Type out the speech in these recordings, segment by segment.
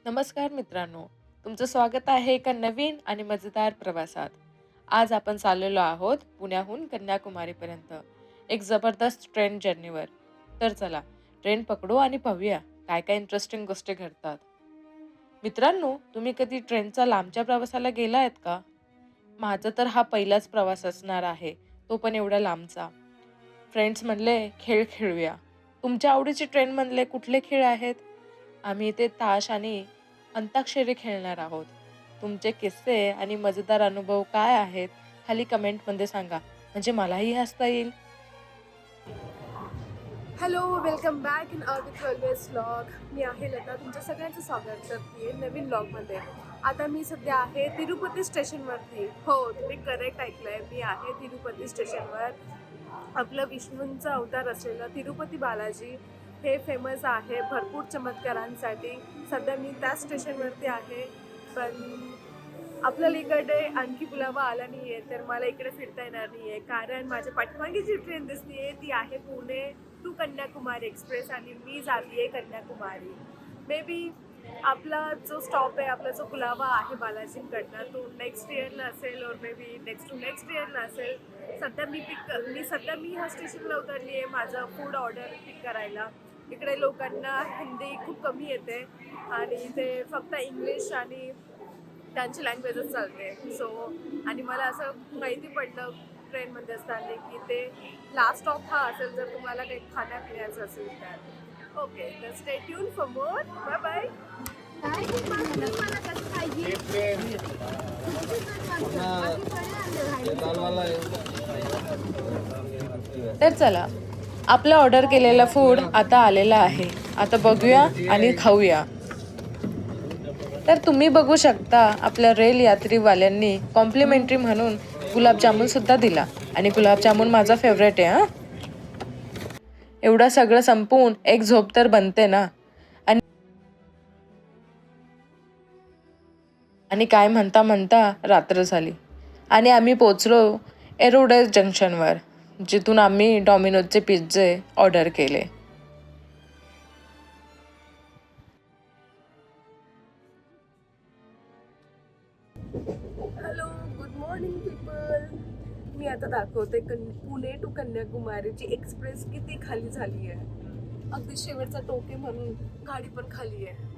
नमस्कार मित्रांनो, तुमचं स्वागत आहे एका नवीन आणि मजेदार प्रवासात. आज आपण चाललेलो आहोत पुण्याहून कन्याकुमारीपर्यंत एक जबरदस्त ट्रेन जर्नीवर. तर चला, ट्रेन पकडू आणि पाहूया काय काय इंटरेस्टिंग गोष्टी घडतात. मित्रांनो, तुम्ही कधी ट्रेनचा लांबच्या प्रवासाला गेला आहेत का? माझा तर हा पहिलाच प्रवास असणार आहे, तो पण एवढा लांबचा. फ्रेंड्स म्हणले खेळ खेळूया. तुमच्या आवडीचे ट्रेनमधले कुठले खेळ आहेत? आम्ही इथे ताश आणि अंताक्षरी खेळणार आहोत. तुमचे किस्से आणि मजेदार अनुभव काय आहेत? खाली कमेंटमध्ये सांगा, म्हणजे मलाही हसता येईल. Hello, welcome back in with always vlog. मी आहे लता, तुमच्या सगळ्यांचं स्वागत करते नवीन व्लॉगमध्ये. आता मी सध्या आहे तिरुपती स्टेशनवरती. हो, तुम्ही करेक्ट ऐकलंय, मी आहे तिरुपती स्टेशनवर. आपलं विष्णूंचा अवतार असलेलं तिरुपती बालाजी हे फेमस आहे भरपूर चमत्कारांसाठी. सध्या मी त्याच स्टेशनवरती आहे, पण आपल्याला इकडे आणखी बुलावा आला नाही आहे, तर मला इकडे फिरता येणार नाही आहे, कारण माझ्या पाठीमागे जी ट्रेन दिसते आहे ती आहे पुणे टू कन्याकुमारी एक्सप्रेस आणि मी जाते आहे कन्याकुमारी. मे बी आपला जो स्टॉप आहे, आपला जो बुलावा आहे बालाजींकडनं, तो नेक्स्ट इयरला असेल और may be next to next इयरला असेल. सध्या मी ह्या स्टेशनला उतरली आहे माझं फूड ऑर्डर पिक करायला. इकडे लोकांना हिंदी खूप कमी येते आणि ते फक्त इंग्लिश आणि त्यांची लँग्वेजच चालते. आणि मला असं माहिती पडलं ट्रेनमध्ये असताना की ते लास्ट स्टॉप हा असेल, जर तुम्हाला काही खाण्यापिण्याचं असेल तर. ओके, तर stay tune for more. Bye bye. तर चला, आपलं ऑर्डर केलेलं फूड आता आलेलं आहे. आता बघूया आणि खाऊया. तर तुम्ही बघू शकता, आपल्या रेल यात्रीवाल्यांनी कॉम्प्लिमेंटरी म्हणून गुलाबजामुन सुद्धा दिला. आणि गुलाबजामुन माझा फेवरेट आहे. एवढं सगळं संपवून एक झोप तर बनते ना. आणि काय म्हणता म्हणता रात्र झाली आणि आम्ही पोचलो एरोडेस जंक्शनवर, जिथून आम्ही डॉमिनोजचे पिझ्झे ऑर्डर केले. Hello, good morning people. मी आता दाखवते पुणे टू कन्याकुमारीची एक्सप्रेस किती खाली झाली आहे. अगदी शेवटचा टोके म्हणून गाडी पण खाली आहे.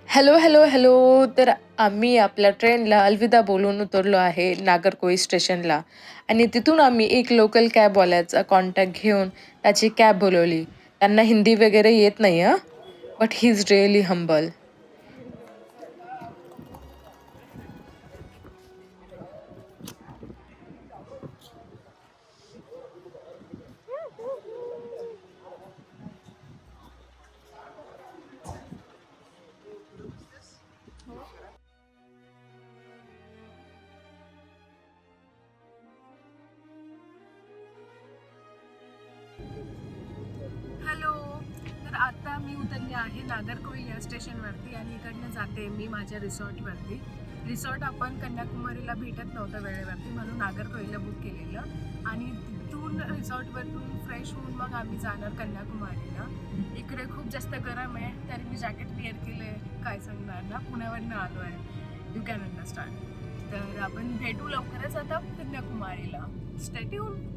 Hello hello hello. तर आम्ही आपल्या ट्रेनला अलविदा बोलून उतरलो आहे नागरकोई स्टेशनला. आणि तिथून आम्ही एक लोकल कॅबवाल्याचा कॉन्टॅक्ट घेऊन त्याची कॅब बोलवली. त्यांना हिंदी वगैरे येत नाही हां, but he is really humble. Hello, तर आता मी उतरले आहे नागरकोइल या स्टेशनवरती आणि इकडनं जाते मी माझ्या रिसॉर्टवरती. रिसॉर्ट आपण कन्याकुमारीला भेटत नव्हतं वेळेवरती, म्हणून नागरकोइलला बुक केलेलं आणि तिथून रिसॉर्टवरून फ्रेश होऊन मग आम्ही जाणार कन्याकुमारीला. इकडे खूप जास्त गरम आहे, तरी मी जॅकेट वेअर केलं आहे. काय सांगणार ना, पुण्यावरनं आलो आहे, यू कॅन अंडरस्टँड. तर आपण भेटू लवकरच आता कन्याकुमारीला. Stay tune.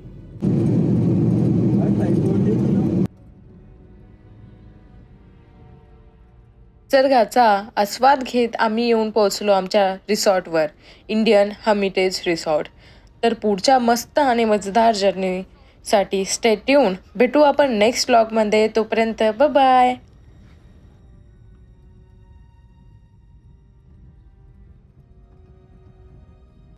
निसर्गाचा आस्वाद घेत आम्ही येऊन पोहोचलो आमच्या रिसॉर्टवर, इंडियन हमिटेज रिसॉर्ट. तर पुढच्या मस्त आणि मजेदार जर्नीसाठी स्टे ट्यून. भेटू आपण नेक्स्ट व्लॉगमध्ये. तोपर्यंत बाय बाय.